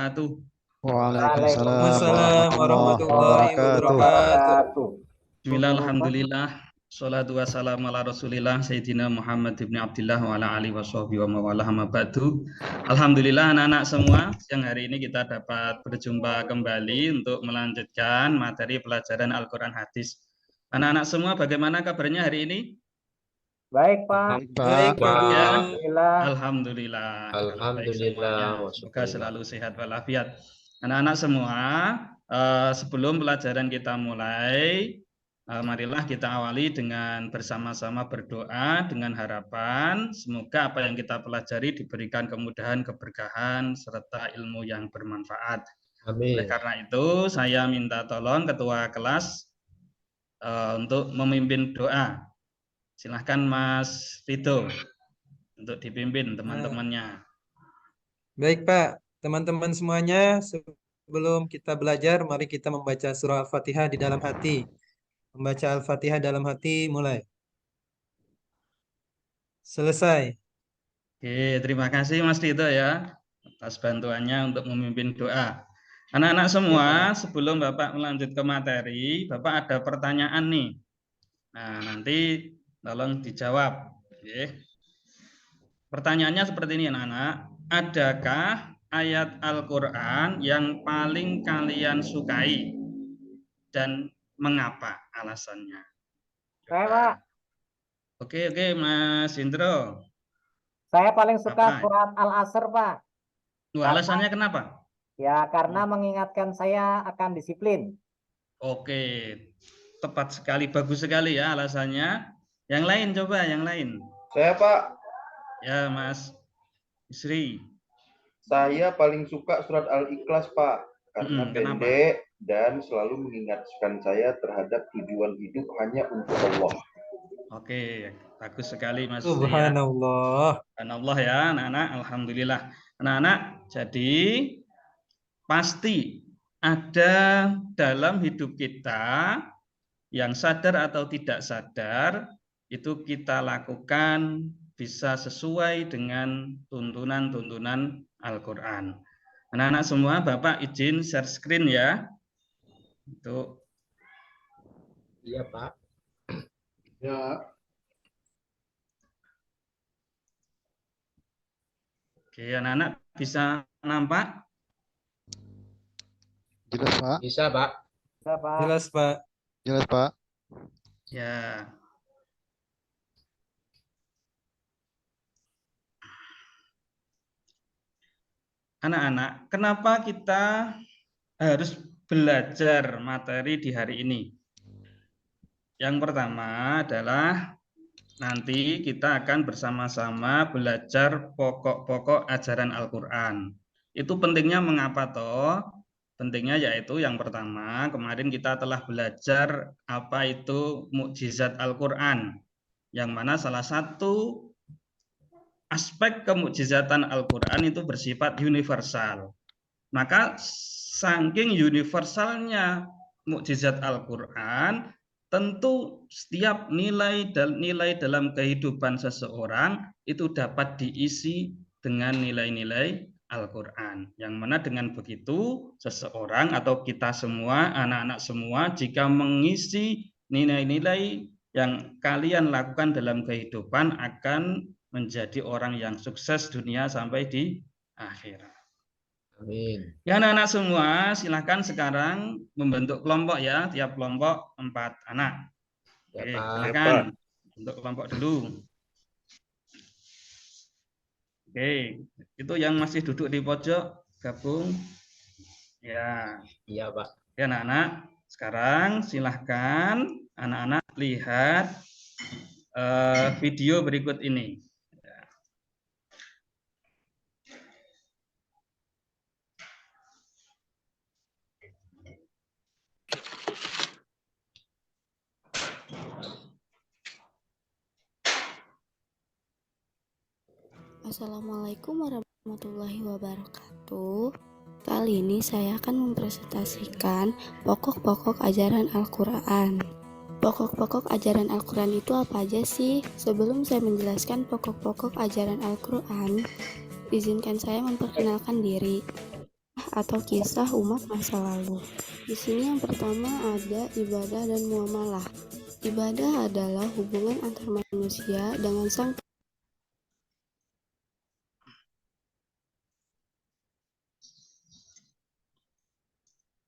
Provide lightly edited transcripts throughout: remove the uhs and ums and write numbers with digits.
wabarakatuh. Waalaikumsalam Waalaikumsalam warahmatullahi wabarakatuh. Bismillah, alhamdulillah. Sholatu wassalamu ala rasulillah Sayyidina Muhammad ibn Abdillah wa ala alihi wa sahbihi wa mawalah ma ba'du. Alhamdulillah anak-anak semua, siang hari ini kita dapat berjumpa kembali untuk melanjutkan materi pelajaran Al-Quran Hadis. Anak-anak semua, bagaimana kabarnya hari ini? Baik, Pak. Baik, Pak Guru. Alhamdulillah. Alhamdulillah. Alhamdulillah. Semoga selalu sehat walafiat. Anak-anak semua, sebelum pelajaran kita mulai, marilah kita awali dengan bersama-sama berdoa dengan harapan semoga apa yang kita pelajari diberikan kemudahan, keberkahan, serta ilmu yang bermanfaat. Amin. Oleh karena itu, saya minta tolong ketua kelas untuk memimpin doa. Silahkan Mas Vito untuk dipimpin teman-temannya. Baik, Pak. Teman-teman semuanya, sebelum kita belajar, mari kita membaca surah Al-Fatihah di dalam hati. Membaca Al-Fatihah dalam hati, mulai. Selesai. Oke, terima kasih Mas Vito ya atas bantuannya untuk memimpin doa. Anak-anak semua, sebelum Bapak melanjut ke materi, Bapak ada pertanyaan nih. Nah, nanti tolong dijawab. Oke. Pertanyaannya seperti ini anak-anak. Adakah ayat Al-Quran yang paling kalian sukai? Dan mengapa alasannya? Saya, Pak. Oke, Mas Indro. Saya paling suka Apa? surat Al-Asr, Pak. Alasannya kenapa? Ya, karena mengingatkan saya akan disiplin. Oke, tepat sekali, bagus sekali ya alasannya. Yang lain coba, yang lain. Saya, Pak. Ya, Mas Isri. Saya paling suka surat Al-Ikhlas, Pak. Karena Kenapa? pendek dan selalu mengingatkan saya terhadap tujuan hidup hanya untuk Allah. Oke, bagus sekali Mas. Subhanallah. Subhanallah ya anak-anak, alhamdulillah. Anak-anak, jadi pasti ada dalam hidup kita yang sadar atau tidak sadar itu kita lakukan bisa sesuai dengan tuntunan-tuntunan Al-Quran. Anak-anak semua, Bapak izin share screen ya. Itu. Iya, Pak. Ya. Oke, anak-anak bisa nampak? Jelas, Pak. Bisa, Pak. Bisa, Pak. Jelas, Pak. Jelas, Pak. Ya. Anak-anak, kenapa kita harus belajar materi di hari ini? Yang pertama adalah nanti kita akan bersama-sama belajar pokok-pokok ajaran Al-Quran. Itu pentingnya mengapa toh? Pentingnya yaitu yang pertama, kemarin kita telah belajar apa itu mukjizat Al-Quran. Yang mana salah satu aspek kemukjizatan Al-Quran itu bersifat universal. Maka saking universalnya mukjizat Al-Quran, tentu setiap nilai dalam kehidupan seseorang itu dapat diisi dengan nilai-nilai Al-Quran. Yang mana dengan begitu seseorang atau kita semua, anak-anak semua, jika mengisi nilai-nilai yang kalian lakukan dalam kehidupan akan menjadi orang yang sukses dunia sampai di akhirat. Amin. Ya anak-anak semua, silahkan sekarang membentuk kelompok ya, tiap kelompok 4 anak. Ya, Oke, Pak. silakan untuk kelompok dulu. Oke, itu yang masih duduk di pojok gabung. Ya. Iya, Pak. Ya anak-anak, sekarang silahkan anak-anak lihat video berikut ini. Assalamualaikum warahmatullahi wabarakatuh. Kali ini saya akan mempresentasikan pokok-pokok ajaran Al-Quran. Pokok-pokok ajaran Al-Quran itu apa aja sih? Sebelum saya menjelaskan pokok-pokok ajaran Al-Quran, izinkan saya memperkenalkan diri. atau kisah umat masa lalu. Di sini yang pertama ada ibadah dan muamalah. Ibadah adalah hubungan antar manusia dengan sang.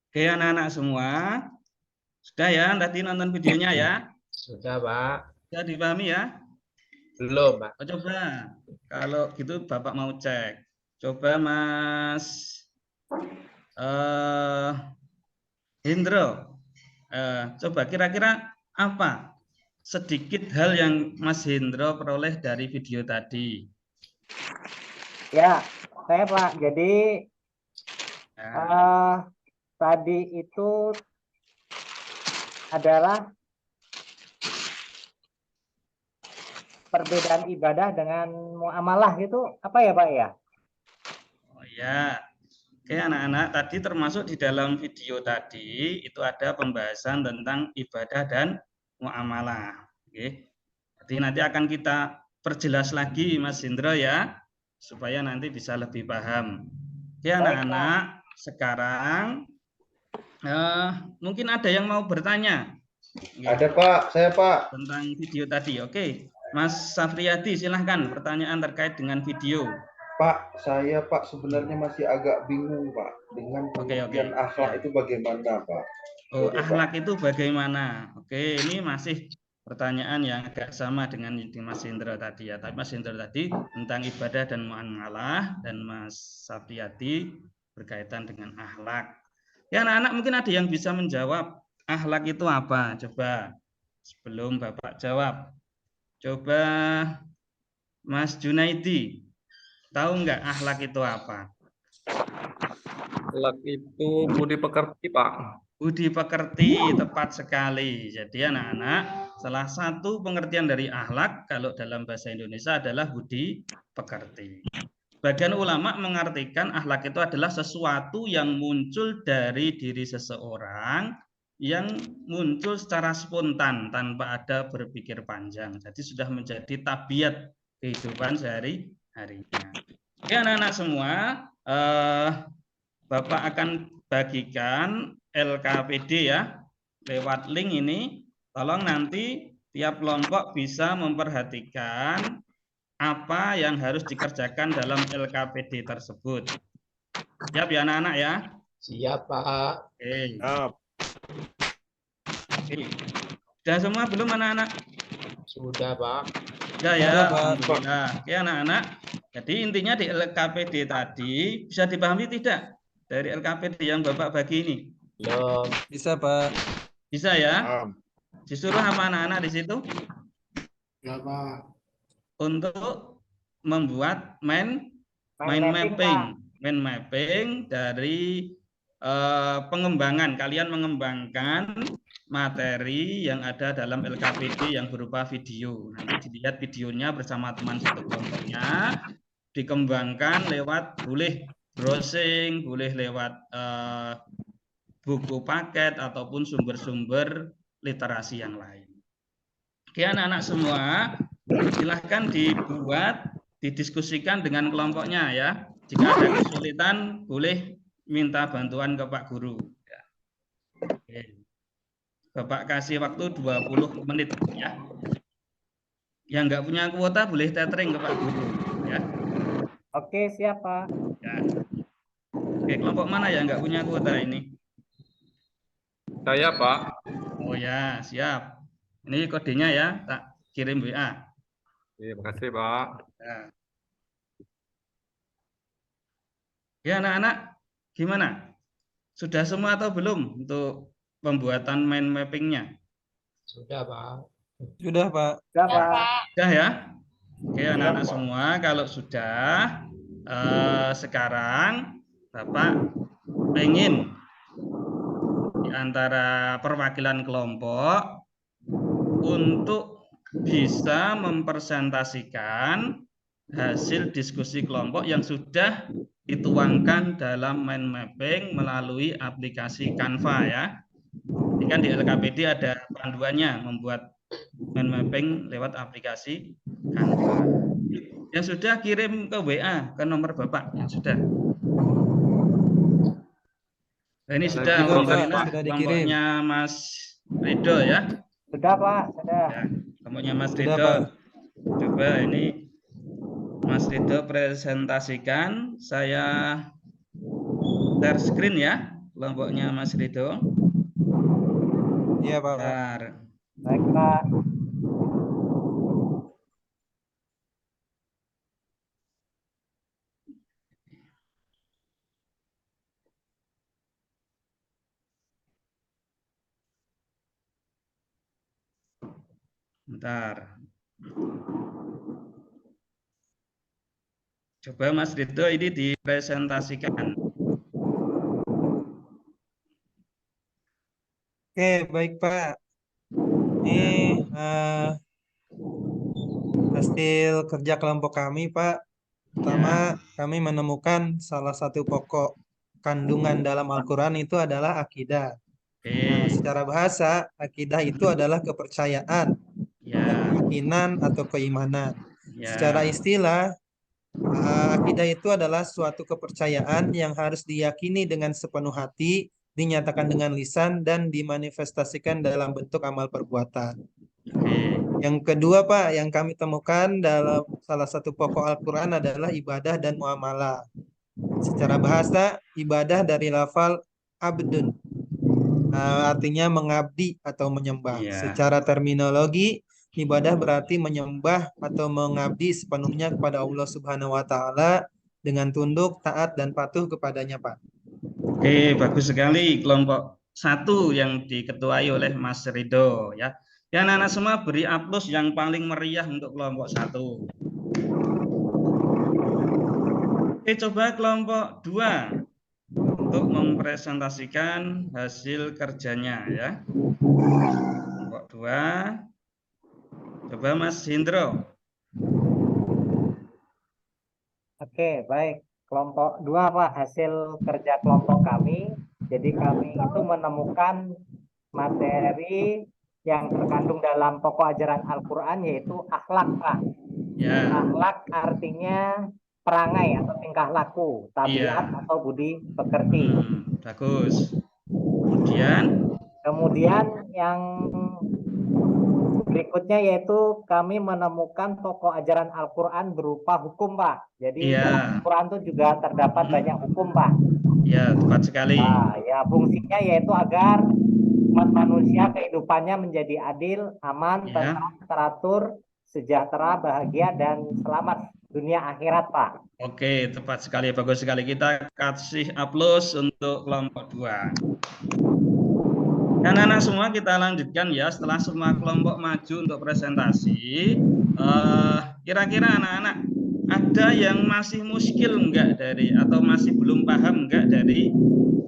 Oke, anak-anak semua. Sudah ya, tadi nonton videonya ya? Sudah, Pak. Sudah dipahami ya? Belum, Pak. Oh, coba. Kalau gitu Bapak mau cek. Coba Mas Hendro. Coba kira-kira apa sedikit hal yang Mas Hendro peroleh dari video tadi? Ya, saya Pak. Jadi Nah, tadi itu adalah perbedaan ibadah dengan muamalah itu apa ya Pak ya? oh ya. Oke, anak-anak, tadi termasuk di dalam video tadi itu ada pembahasan tentang ibadah dan muamalah. Oke. Jadi nanti akan kita perjelas lagi Mas Hendro ya, supaya nanti bisa lebih paham. Oke, anak-anak, sekarang mungkin ada yang mau bertanya. Oke, Ada Pak, saya Pak. tentang video tadi. Oke, Mas Safriyadi, silahkan pertanyaan terkait dengan video. Pak, saya Pak sebenarnya masih agak bingung Pak dengan pengertian akhlak itu bagaimana Pak? Oh, Oke, Pak. akhlak itu bagaimana? Oke, ini masih pertanyaan yang agak sama dengan Mas Hendro tadi ya. Tapi Mas Hendro tadi tentang ibadah dan muamalah, dan Mas Safriyadi berkaitan dengan akhlak. Ya, anak-anak mungkin ada yang bisa menjawab akhlak itu apa? Coba sebelum Bapak jawab. Coba Mas Junaidi, tahu nggak akhlak itu apa? Akhlak itu budi pekerti, Pak. Budi pekerti, tepat sekali. Jadi anak-anak, salah satu pengertian dari akhlak kalau dalam bahasa Indonesia adalah budi pekerti. Bagian ulama mengartikan akhlak itu adalah sesuatu yang muncul dari diri seseorang, yang muncul secara spontan tanpa ada berpikir panjang. Jadi sudah menjadi tabiat kehidupan sehari-harinya. Oke, anak-anak semua, Bapak akan bagikan LKPD ya lewat link ini. Tolong nanti tiap kelompok bisa memperhatikan apa yang harus dikerjakan dalam LKPD tersebut. Siap ya anak-anak ya? Siap, Pak. Oke. Oke. Sudah semua belum anak-anak? Sudah, Pak. Sudah ya. Sudah, Pak. Alhamdulillah. Oke anak-anak. Jadi intinya di LKPD tadi bisa dipahami tidak dari LKPD yang Bapak bagi ini? Belum. Bisa, Pak. Bisa ya? Disuruh apa anak-anak di situ? Ya, Pak. Untuk membuat mind mapping dari pengembangan. Kalian mengembangkan materi yang ada dalam LKPD yang berupa video. Nanti dilihat videonya bersama teman satu kelompoknya, dikembangkan lewat boleh browsing, boleh lewat buku paket ataupun sumber-sumber literasi yang lain. Oke anak-anak semua, silahkan dibuat, didiskusikan dengan kelompoknya ya. Jika ada kesulitan, boleh minta bantuan ke Pak Guru. Ya. Oke. Bapak kasih waktu 20 menit ya. Yang nggak punya kuota boleh tethering ke Pak Guru. Ya. Oke, siap Pak. Ya. Oke, kelompok mana yang nggak punya kuota ini? Saya, Pak. Oh ya, siap. Ini kodenya ya, tak kirim WA. Terima kasih, Pak. Ya. Ya anak-anak, gimana? Sudah semua atau belum untuk pembuatan mind mappingnya? Sudah, Pak. Sudah, Pak. Sudah Pak. Sudah ya? Oke anak-anak semua, kalau sudah, sekarang Bapak ingin di antara perwakilan kelompok untuk bisa mempresentasikan hasil diskusi kelompok yang sudah dituangkan dalam mind mapping melalui aplikasi Canva ya. Ini kan di LKPD ada panduannya membuat mind mapping lewat aplikasi Canva. Yang sudah kirim ke WA ke nomor Bapak yang sudah. Ini sudah Lagi proses, alhamdulillah sudah dikirim. kelompoknya Mas Ridho ya. Sudah Pak, sudah. Ya, kelompoknya Mas Sudah, Ridho. Pak. Coba ini Mas Ridho presentasikan. Saya share screen ya, kelompoknya Mas Ridho. Iya, Pak. Bentar. Baik Pak. Bentar. Coba Mas Ridho ini dipresentasikan. Oke, baik Pak. Ini hasil kerja kelompok kami, Pak. Pertama, kami menemukan salah satu pokok kandungan dalam Al-Quran itu adalah akidah. Nah, Oke. secara bahasa, akidah itu adalah kepercayaan, Ya. keyakinan atau keimanan. Ya. Secara istilah, akidah itu adalah suatu kepercayaan yang harus diyakini dengan sepenuh hati, dinyatakan dengan lisan, dan dimanifestasikan dalam bentuk amal perbuatan. Oke. Yang kedua, Pak, yang kami temukan dalam salah satu pokok Al-Quran adalah ibadah dan muamalah. Secara bahasa, ibadah dari lafal abdun, artinya mengabdi atau menyembah. Iya. Secara terminologi, ibadah berarti menyembah atau mengabdi sepenuhnya kepada Allah Subhanahu wa Ta'ala dengan tunduk, taat, dan patuh kepadanya, Pak. Oke, bagus sekali kelompok 1 yang diketuai oleh Mas Ridho ya. Ya, anak-anak semua beri aplaus yang paling meriah untuk kelompok 1. Oke, coba kelompok 2 untuk mempresentasikan hasil kerjanya ya. Kelompok 2. Coba Mas Hindro. Oke, baik. Kelompok 2 Pak, hasil kerja kelompok kami. Jadi kami itu menemukan materi yang terkandung dalam pokok ajaran Al-Quran yaitu akhlak Pak. Ya. Akhlak artinya perangai atau tingkah laku, tabiat atau budi pekerti. Bagus. Kemudian yang berikutnya yaitu kami menemukan pokok ajaran Al-Quran berupa hukum Pak. Jadi dalam Al-Quran itu juga terdapat banyak hukum Pak. Ya, tepat sekali. Nah, ya fungsinya yaitu agar umat manusia kehidupannya menjadi adil, aman, tentram, teratur, sejahtera, bahagia, dan selamat dunia akhirat Pak. Oke, tepat sekali, bagus sekali. Kita kasih aplaus untuk kelompok 2. Anak-anak semua kita lanjutkan ya. Setelah semua kelompok maju untuk presentasi, kira-kira anak-anak ada yang masih muskil enggak dari atau masih belum paham enggak dari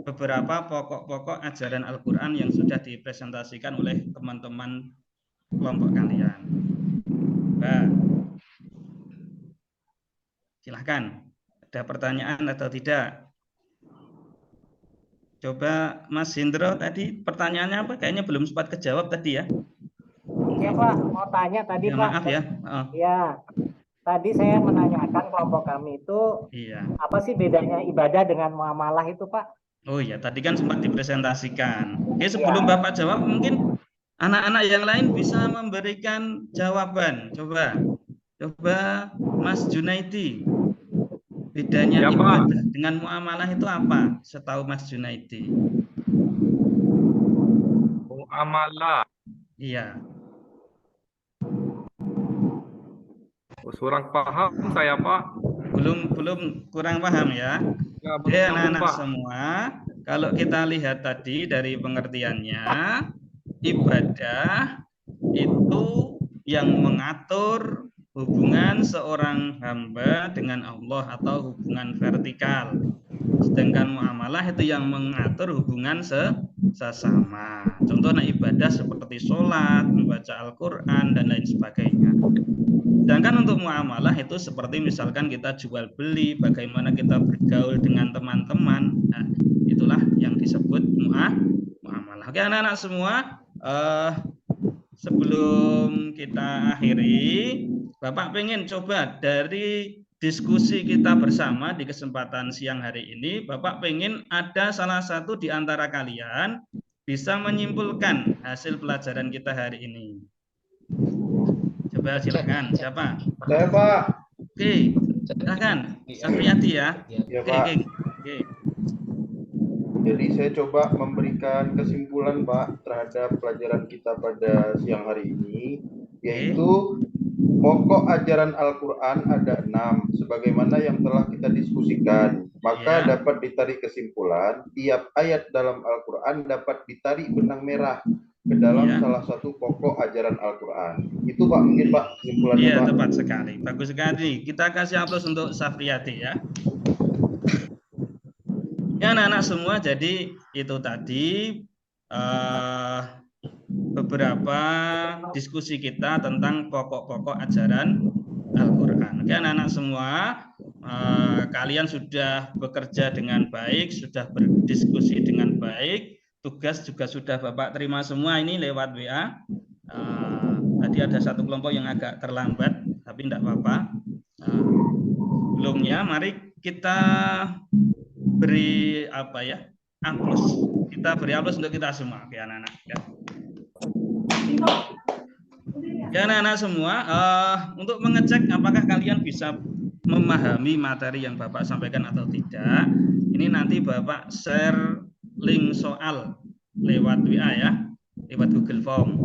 beberapa pokok-pokok ajaran Al-Quran yang sudah dipresentasikan oleh teman-teman kelompok kalian? Nah, silahkan. Ada pertanyaan atau tidak? Coba Mas Hindro tadi pertanyaannya apa? Kayaknya belum sempat kejawab tadi ya. Iya Pak, mau tanya tadi ya, Pak. Maaf ya. Ya, tadi saya menanyakan kelompok kami itu apa sih bedanya ibadah dengan muamalah itu Pak? Oh iya, tadi kan sempat dipresentasikan. Oke, sebelum Bapak jawab, mungkin anak-anak yang lain bisa memberikan jawaban. Coba Mas Junaidi. Bedanya ibadah dengan muamalah itu apa? Setahu Mas Junaidi. Muamalah. Iya. Kurang paham saya, Pak. Belum kurang paham ya. Oke, anak-anak semua, kalau kita lihat tadi dari pengertiannya, ibadah itu yang mengatur hubungan seorang hamba dengan Allah atau hubungan vertikal. Sedangkan muamalah itu yang mengatur hubungan sesama. Contohnya ibadah seperti sholat, membaca Al-Quran, dan lain sebagainya. Sedangkan untuk muamalah itu seperti misalkan kita jual beli, bagaimana kita bergaul dengan teman-teman. Nah, itulah yang disebut muamalah. Oke, anak-anak semua, sebelum kita akhiri, Bapak pengen coba dari diskusi kita bersama di kesempatan siang hari ini, Bapak pengen ada salah satu di antara kalian bisa menyimpulkan hasil pelajaran kita hari ini. Coba silakan, siapa? Saya Pak. Oke, silakan. Safriyati ya. Ya Oke, Pak. oke. Jadi saya coba memberikan kesimpulan Pak terhadap pelajaran kita pada siang hari ini, yaitu pokok ajaran Al-Quran ada 6, sebagaimana yang telah kita diskusikan. Maka dapat ditarik kesimpulan, tiap ayat dalam Al-Quran dapat ditarik benang merah ke dalam salah satu pokok ajaran Al-Quran. Itu Pak, mungkin Pak kesimpulannya Iya, Pak. tepat sekali. Bagus sekali. Kita kasih aplaus untuk Safriyati ya. Ya anak-anak semua, jadi itu tadi beberapa diskusi kita tentang pokok-pokok ajaran Al-Quran. Oke anak-anak semua, kalian sudah bekerja dengan baik, sudah berdiskusi dengan baik, tugas juga sudah Bapak terima semua ini lewat WA. Tadi ada satu kelompok yang agak terlambat, tapi tidak apa-apa. Sebelumnya mari kita beri aplaus. Kita beri aplaus untuk kita semua, ya anak-anak. Ya anak-anak semua, untuk mengecek apakah kalian bisa memahami materi yang Bapak sampaikan atau tidak, ini nanti Bapak share link soal lewat WA ya, lewat Google Form.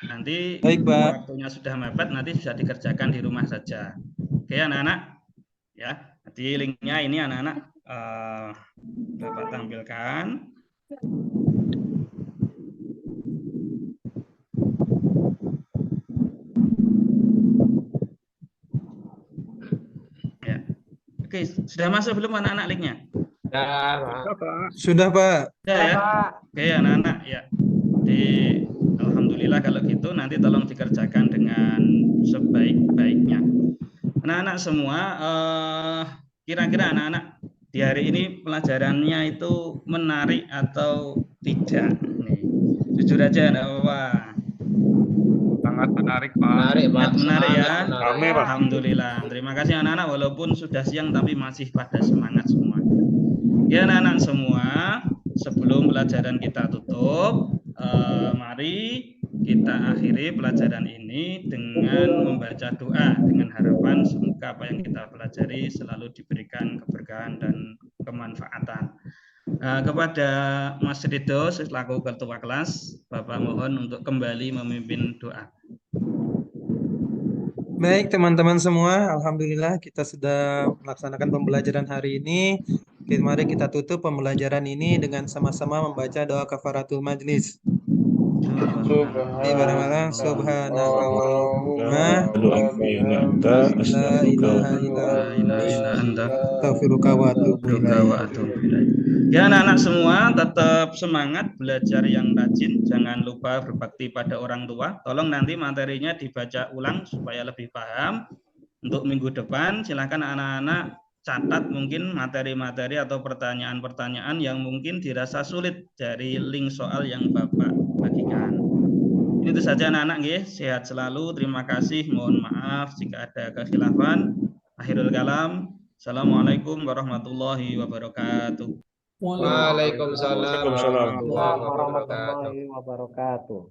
Nanti Baik, Pak. waktunya sudah mepet, nanti bisa dikerjakan di rumah saja. Oke anak-anak, ya. Jadi linknya ini anak-anak Bapak tampilkan. Ya. Oke, sudah masuk belum anak-anak linknya? Sudah, Pak. Sudah ya. Oke anak-anak ya. Jadi alhamdulillah kalau gitu nanti tolong dikerjakan dengan sebaik-baiknya. Anak-anak semua, kira-kira anak-anak di hari ini pelajarannya itu menarik atau tidak? Nih, jujur aja, enggak apa-apa. Sangat menarik, Pak. Menarik, Pak. Menarik ya. Menarik. Alhamdulillah. Terima kasih anak-anak, walaupun sudah siang tapi masih pada semangat semua. Ya anak-anak semua, sebelum pelajaran kita tutup, mari kita akhiri pelajaran ini dengan membaca doa dengan harapan semoga apa yang kita pelajari selalu diberikan keberkahan dan kemanfaatan. Kepada Mas Ridho selaku ketua kelas, Bapak mohon untuk kembali memimpin doa. Baik teman-teman semua, alhamdulillah kita sudah melaksanakan pembelajaran hari ini. Oke, mari kita tutup pembelajaran ini dengan sama-sama membaca doa kafaratul majlis. Bareng-bareng subhanallah la ilaha illa astaghfiruka wa atubu ilaik. Ya anak-anak semua tetap semangat belajar yang rajin, jangan lupa berbakti pada orang tua. Tolong nanti materinya dibaca ulang supaya lebih paham. Untuk minggu depan silakan anak-anak catat mungkin materi-materi atau pertanyaan-pertanyaan yang mungkin dirasa sulit dari link soal yang Bapak bagikan. Itu saja anak-anak nggih, sehat selalu. Terima kasih. Mohon maaf jika ada kekhilafan. Akhirul kalam. Assalamualaikum warahmatullahi wabarakatuh. Waalaikumsalam warahmatullahi wabarakatuh. Warahmatullahi wabarakatuh.